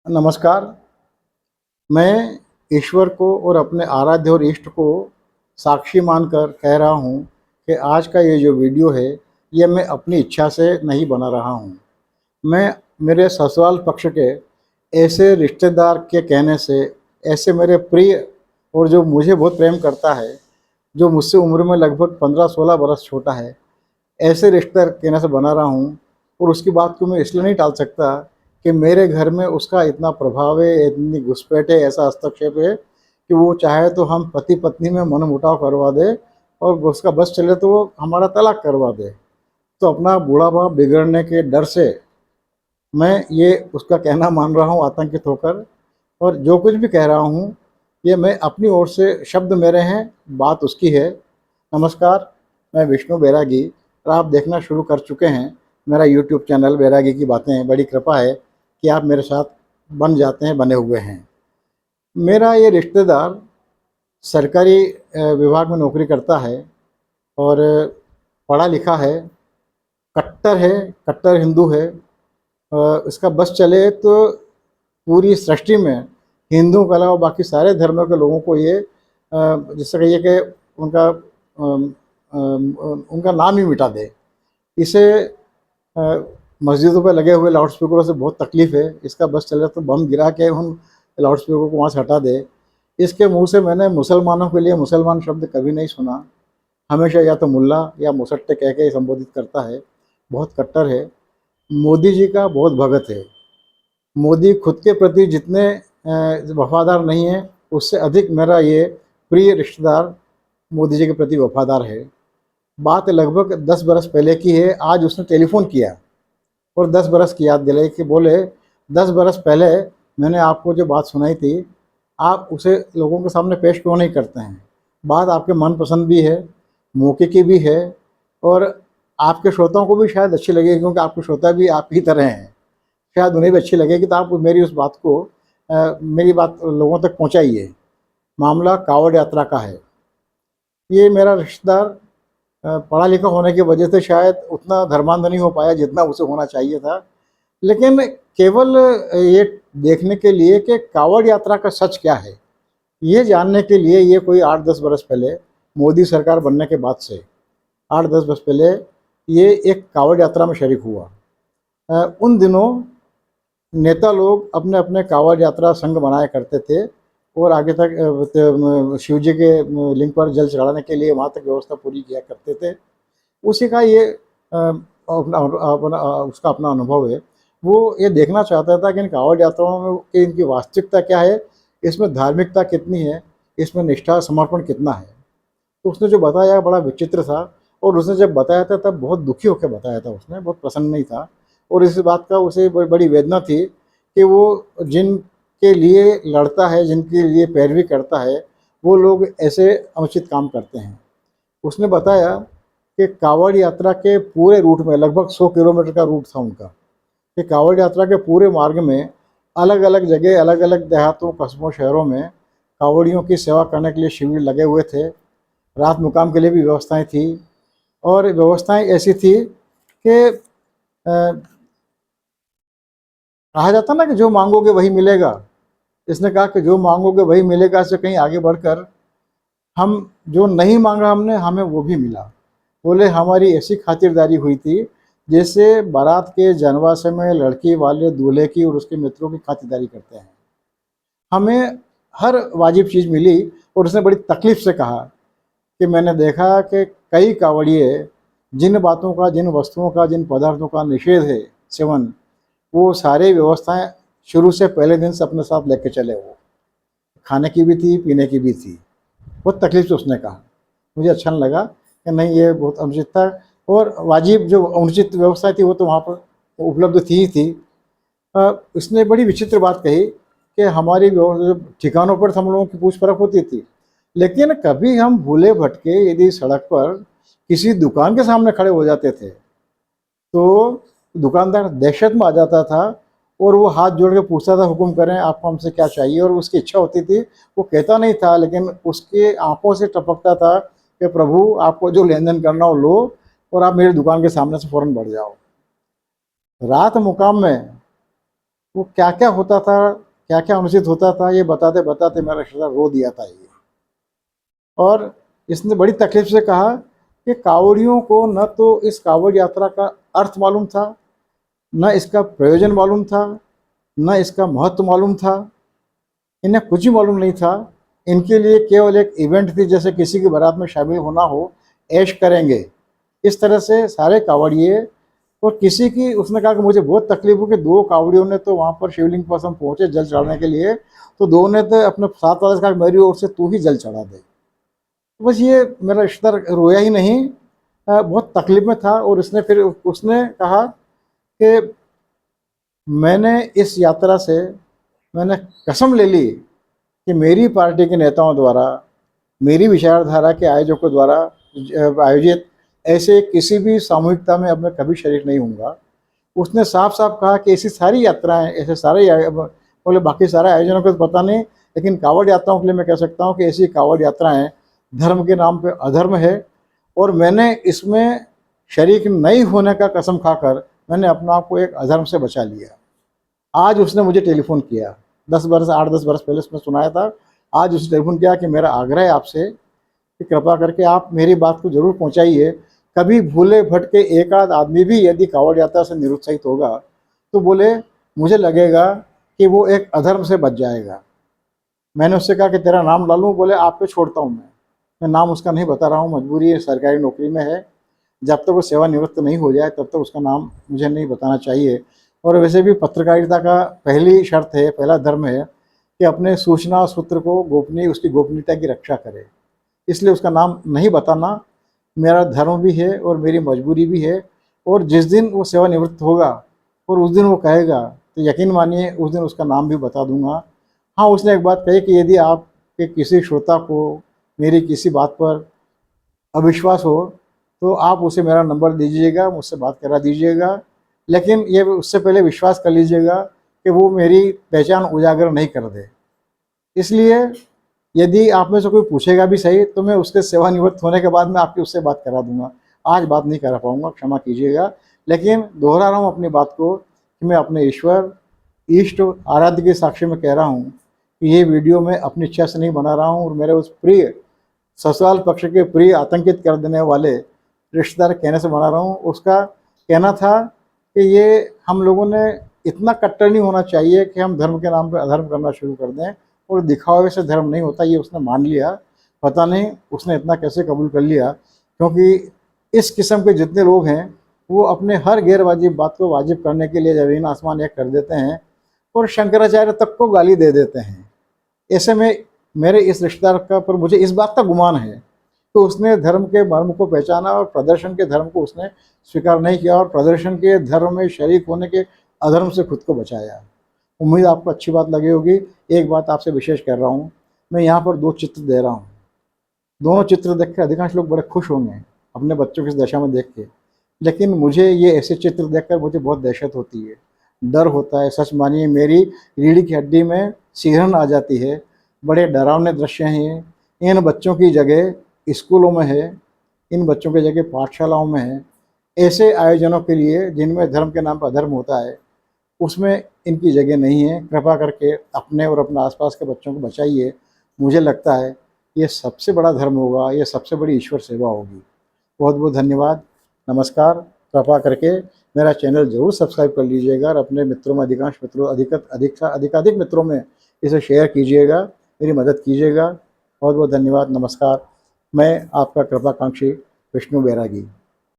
नमस्कार। मैं ईश्वर को और अपने आराध्य और इष्ट को साक्षी मानकर कह रहा हूँ कि आज का ये जो वीडियो है, ये मैं अपनी इच्छा से नहीं बना रहा हूँ। मैं मेरे ससुराल पक्ष के ऐसे रिश्तेदार के कहने से, ऐसे मेरे प्रिय और जो मुझे बहुत प्रेम करता है, जो मुझसे उम्र में लगभग 15-16 बरस छोटा है, ऐसे रिश्तेदार कहने से बना रहा हूँ। और उसकी बात को मैं इसलिए नहीं टाल सकता कि मेरे घर में उसका इतना प्रभाव है, इतनी घुसपैठ है, ऐसा हस्तक्षेप है कि वो चाहे तो हम पति पत्नी में मनमुटाव करवा दे और उसका बस चले तो वो हमारा तलाक करवा दे। तो अपना बूढ़ा बाप बिगड़ने के डर से मैं ये उसका कहना मान रहा हूँ आतंकित होकर, और जो कुछ भी कह रहा हूँ ये मैं अपनी ओर से, शब्द मेरे हैं, बात उसकी है। नमस्कार, मैं विष्णु बैरागी और आप देखना शुरू कर चुके हैं मेरा यूट्यूब चैनल बैरागी की बातें। बड़ी कृपा है कि आप मेरे साथ बन जाते हैं, बने हुए हैं। मेरा ये रिश्तेदार सरकारी विभाग में नौकरी करता है और पढ़ा लिखा है, कट्टर हिंदू है। इसका बस चले तो पूरी सृष्टि में हिंदुओं के अलावा बाकी सारे धर्मों के लोगों को ये जिससे कहिए कि उनका उनका नाम ही मिटा दे। इसे मस्जिदों पे लगे हुए लाउड स्पीकरों से बहुत तकलीफ़ है। इसका बस चल रहा तो बम गिरा के उन लाउड स्पीकर को वहाँ से हटा दे। इसके मुंह से मैंने मुसलमानों के लिए मुसलमान शब्द कभी नहीं सुना। हमेशा या तो मुल्ला या मुसट्टे कह के संबोधित करता है। बहुत कट्टर है। मोदी जी का बहुत भगत है। मोदी खुद के प्रति जितने वफादार नहीं है, उससे अधिक मेरा ये प्रिय रिश्तेदार मोदी जी के प्रति वफादार है। बात लगभग 10 बरस पहले की है। आज उसने टेलीफ़ोन किया और 10 बरस की याद दिलाई कि बोले 10 बरस पहले मैंने आपको जो बात सुनाई थी, आप उसे लोगों के सामने पेश क्यों नहीं करते हैं? बात आपके मनपसंद भी है, मौके की भी है और आपके श्रोताओं को भी शायद अच्छी लगेगी, क्योंकि आपके श्रोता भी आप ही तरह हैं। शायद उन्हें भी अच्छी लगेगी, तो आप मेरी उस बात को मेरी बात लोगों तक पहुँचाइए। मामला कांवड़ यात्रा का है। ये मेरा रिश्तेदार पढ़ा लिखा होने की वजह से शायद उतना धर्मांध नहीं हो पाया जितना उसे होना चाहिए था। लेकिन केवल ये देखने के लिए कि कांवड़ यात्रा का सच क्या है, ये जानने के लिए ये कोई 8-10 बरस पहले, मोदी सरकार बनने के बाद से 8-10 बरस पहले ये एक कांवड़ यात्रा में शरीक हुआ। उन दिनों नेता लोग अपने अपने कांवड़ यात्रा संघ बनाया करते थे और आगे तक शिव जी के लिंग पर जल चढ़ाने के लिए वहाँ तक व्यवस्था पूरी किया करते थे। उसी का ये उसका अपना अनुभव है। वो ये देखना चाहता था कि इन कांवड़ यात्राओं में कि इनकी वास्तविकता क्या है, इसमें धार्मिकता कितनी है, इसमें निष्ठा समर्पण कितना है। तो उसने जो बताया बड़ा विचित्र था, और उसने जब बताया था तब बहुत दुखी होकर बताया था। उसने बहुत प्रसन्न नहीं था और इस बात का उसे बड़ी वेदना थी कि वो जिनके लिए लड़ता है, जिनके लिए पैरवी करता है, वो लोग ऐसे अनुचित काम करते हैं। उसने बताया कि कांवड़ यात्रा के पूरे रूट में, लगभग 100 किलोमीटर का रूट था उनका, कि कांवड़ यात्रा के पूरे मार्ग में अलग अलग जगह, अलग अलग देहातों, कस्बों, शहरों में कांवड़ियों की सेवा करने के लिए शिविर लगे हुए थे। रात मुकाम के लिए भी व्यवस्थाएं थी और व्यवस्थाएं ऐसी थी कि कहा जाता ना कि जो मांगोगे वही मिलेगा। इसने कहा कि जो मांगोगे वही मिलेगा से कहीं आगे बढ़कर हम जो नहीं मांगा हमने, हमें वो भी मिला। बोले हमारी ऐसी खातिरदारी हुई थी जैसे बारात के जनवासे में लड़की वाले दूल्हे की और उसके मित्रों की खातिरदारी करते हैं। हमें हर वाजिब चीज़ मिली। और उसने बड़ी तकलीफ से कहा कि मैंने देखा कि कई कांवड़िए जिन बातों का, जिन वस्तुओं का, जिन पदार्थों का निषेध है सेवन, वो सारे व्यवस्थाएं शुरू से पहले दिन से अपने साथ लेके चले। वो खाने की भी थी, पीने की भी थी। बहुत तकलीफ से उसने कहा। मुझे अच्छा नहीं लगा कि नहीं, ये बहुत अनुचित था। और वाजिब जो अनुचित व्यवस्था थी वो तो वहाँ पर उपलब्ध थी ही थी। उसने बड़ी विचित्र बात कही कि हमारी ठिकानों पर हम लोगों की पूछ परख होती थी, लेकिन कभी हम भूले भटके यदि सड़क पर किसी दुकान के सामने खड़े हो जाते थे तो दुकानदार दहशत में आ जाता था और वो हाथ जोड़ के पूछता था, हुक्म करें, आपको हमसे क्या चाहिए। और उसकी इच्छा होती थी, वो कहता नहीं था, लेकिन उसके आंखों से टपकता था कि प्रभु आपको जो लेन देन करना हो लो और आप मेरी दुकान के सामने से फ़ौरन बढ़ जाओ। रात मुकाम में वो क्या क्या होता था, क्या क्या अनुचित होता था, ये बताते बताते मेरा रिश्तेदार रो दिया था ये। और इसने बड़ी तकलीफ से कहा कि कांवड़ियों को न तो इस कांवड़ यात्रा का अर्थ मालूम था, न इसका प्रयोजन मालूम था, न इसका महत्व मालूम था, इन्हें कुछ ही मालूम नहीं था। इनके लिए केवल एक इवेंट थी, जैसे किसी की बारात में शामिल होना हो, ऐश करेंगे। इस तरह से सारे कांवड़िए, और किसी की, उसने कहा कि मुझे बहुत तकलीफ हुई कि दो कांवड़ियों ने तो वहाँ पर शिवलिंग पास हम पहुँचे जल चढ़ाने के लिए, तो दो ने तो अपने साथ वाले से कहा मेरी ओर से तू ही जल चढ़ा दे। बस ये मेरा रिश्तेदार रोया ही नहीं, बहुत तकलीफ में था। और उसने कहा कि मैंने इस यात्रा से मैंने कसम ले ली कि मेरी पार्टी के नेताओं द्वारा, मेरी विचारधारा के आयोजकों द्वारा आयोजित ऐसे किसी भी सामूहिकता में अब मैं कभी शरीक नहीं होऊंगा। उसने साफ साफ कहा कि ऐसी सारी यात्राएं, ऐसे सारे बोले बाकी सारे आयोजनों को तो पता नहीं, लेकिन कांवड़ यात्राओं के लिए मैं कह सकता हूँ कि ऐसी कांवड़ यात्राएं धर्म के नाम पे अधर्म है, और मैंने इसमें शरीक नहीं होने का कसम खाकर मैंने अपने आप को एक अधर्म से बचा लिया। आज उसने मुझे टेलीफोन किया, 10 बरस 8-10 बरस पहले उसने सुनाया था। आज उसने टेलीफोन किया कि मेरा आग्रह है आपसे कि कृपा करके आप मेरी बात को जरूर पहुंचाइए। कभी भूले भटके एक आध आदमी भी यदि कांवड़ यात्रा से निरुत्साहित होगा, तो बोले मुझे लगेगा कि वो एक अधर्म से बच जाएगा। मैंने उससे कहा कि तेरा नाम डालूं? बोले आप पे छोड़ता हूँ मैं नाम उसका नहीं बता रहा हूँ, मजबूरी है, सरकारी नौकरी में है, जब तक वो सेवानिवृत्त नहीं हो जाए तब तक उसका नाम मुझे नहीं बताना चाहिए। और वैसे भी पत्रकारिता का पहली शर्त है, पहला धर्म है कि अपने सूचना सूत्र को गोपनीय, उसकी गोपनीयता की रक्षा करे। इसलिए उसका नाम नहीं बताना मेरा धर्म भी है और मेरी मजबूरी भी है। और जिस दिन वो सेवानिवृत्त होगा और उस दिन वो कहेगा, तो यकीन मानिए उस दिन उसका नाम भी बता दूंगा। हाँ, उसने एक बात कही कि यदि आपके किसी श्रोता को मेरी किसी बात पर अविश्वास हो, तो आप उसे मेरा नंबर दीजिएगा, मुझसे बात करा दीजिएगा, लेकिन ये उससे पहले विश्वास कर लीजिएगा कि वो मेरी पहचान उजागर नहीं कर दे। इसलिए यदि आप में से कोई पूछेगा भी सही, तो मैं उसके सेवानिवृत्त होने के बाद मैं आपकी उससे बात करा दूंगा। आज बात नहीं करा पाऊंगा, क्षमा कीजिएगा। लेकिन दोहरा रहा हूँ अपनी बात को कि मैं अपने ईश्वर, इष्ट, आराध्य के साक्ष्य में कह रहा हूँ कि ये वीडियो मैं अपनी इच्छा से नहीं बना रहा हूँ, और मेरे उस प्रिय ससुराल पक्ष के प्रिय आतंकित कर देने वाले रिश्तेदार कहने से बना रहा हूँ। उसका कहना था कि ये हम लोगों ने इतना कट्टर नहीं होना चाहिए कि हम धर्म के नाम पर अधर्म करना शुरू कर दें, और दिखावे से धर्म नहीं होता, ये उसने मान लिया। पता नहीं उसने इतना कैसे कबूल कर लिया, क्योंकि इस किस्म के जितने लोग हैं वो अपने हर गैर वाजिब बात को वाजिब करने के लिए ज़मीन आसमान एक कर देते हैं, और शंकराचार्य तक को गाली दे देते हैं। ऐसे में मेरे इस रिश्तेदार का पर मुझे इस बात का गुमान है कि उसने धर्म के मर्म को पहचाना और प्रदर्शन के धर्म को उसने स्वीकार नहीं किया, और प्रदर्शन के धर्म में शरीक होने के अधर्म से खुद को बचाया। उम्मीद आपको अच्छी बात लगी होगी। एक बात आपसे विशेष कर रहा हूँ, मैं यहाँ पर 2 चित्र दे रहा हूँ। दोनों चित्र देख के अधिकांश लोग बड़े खुश होंगे अपने बच्चों की इस दशा में देख के, लेकिन मुझे ये ऐसे चित्र देखकर मुझे बहुत दहशत होती है, डर होता है। सच मानिए मेरी रीढ़ की हड्डी में सिहरन आ जाती है। बड़े डरावने दृश्य हैं। इन बच्चों की जगह स्कूलों में है, इन बच्चों की जगह पाठशालाओं में है। ऐसे आयोजनों के लिए जिनमें धर्म के नाम पर अधर्म होता है, उसमें इनकी जगह नहीं है। कृपा करके अपने और अपने आसपास के बच्चों को बचाइए। मुझे लगता है ये सबसे बड़ा धर्म होगा, ये सबसे बड़ी ईश्वर सेवा होगी। बहुत बहुत धन्यवाद, नमस्कार। कृपा करके मेरा चैनल ज़रूर सब्सक्राइब कर लीजिएगा, और अपने मित्रों में, अधिकांश मित्रों, अधिकाधिक मित्रों में इसे शेयर कीजिएगा, मेरी मदद कीजिएगा। बहुत बहुत धन्यवाद, नमस्कार। मैं आपका कृपाकांक्षी विष्णु बैरागी।